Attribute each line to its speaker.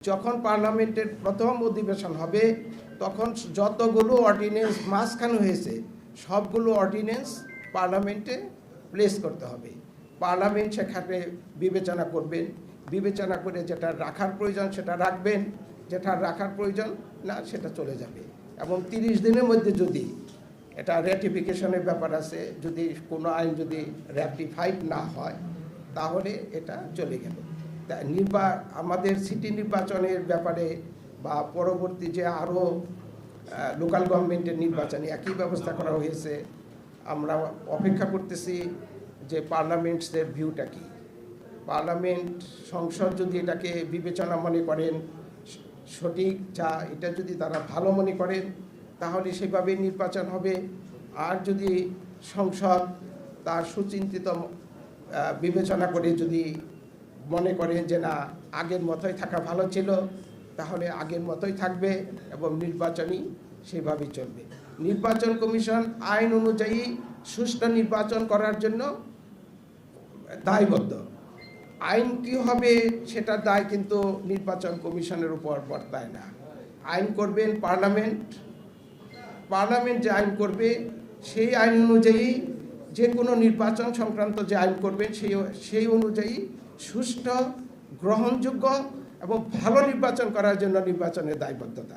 Speaker 1: যখন পার্লামেন্টের প্রথম অধিবেশন হবে তখন যতগুলো অর্ডিন্যান্স মাঝখানে হয়েছে সবগুলো অর্ডিন্যান্স পার্লামেন্টে প্লেস করতে হবে। পার্লামেন্ট সেখানে বিবেচনা করবেন, বিবেচনা করে যেটা রাখার প্রয়োজন সেটা রাখবেন, যেটা রাখার প্রয়োজন না সেটা চলে যাবে। এবং 30 দিনের মধ্যে যদি এটা র্যাটিফিকেশনের ব্যাপার আছে, যদি কোনো আইন যদি র্যাটিফাইড না হয় তাহলে এটা চলে গেল। আমাদের সিটি নির্বাচনের ব্যাপারে বা পরবর্তী যে আরও লোকাল গভর্নমেন্টের নির্বাচনে একই ব্যবস্থা করা হয়েছে। আমরা অপেক্ষা করতেছি যে পার্লামেন্টসের ভিউটা কি। পার্লামেন্ট সংসদ যদি এটাকে বিবেচনা মনে করেন সঠিক, যা এটা যদি তারা ভালো মনে করেন তাহলে সেভাবে নির্বাচন হবে। আর যদি সংসদ তার সুচিন্তিত বিবেচনা করে যদি মনে করেন যে না আগের মতোই থাকা ভালো ছিল তাহলে আগের মতোই থাকবে এবং নির্বাচনই সেভাবেই চলবে। নির্বাচন কমিশন আইন অনুযায়ী সুষ্ঠু নির্বাচন করার জন্য দায়বদ্ধ। আইন কি হবে সেটার দায় কিন্তু নির্বাচন কমিশনের উপর বর্তায় না। আইন করবেন পার্লামেন্ট যে আইন করবে সেই আইন অনুযায়ী যে কোনো নির্বাচন সংক্রান্ত যে আইন করবেন সেই অনুযায়ী সুষ্ঠু, গ্রহণযোগ্য এবং ভালো নির্বাচন করার জন্য নির্বাচনের দায়বদ্ধতা।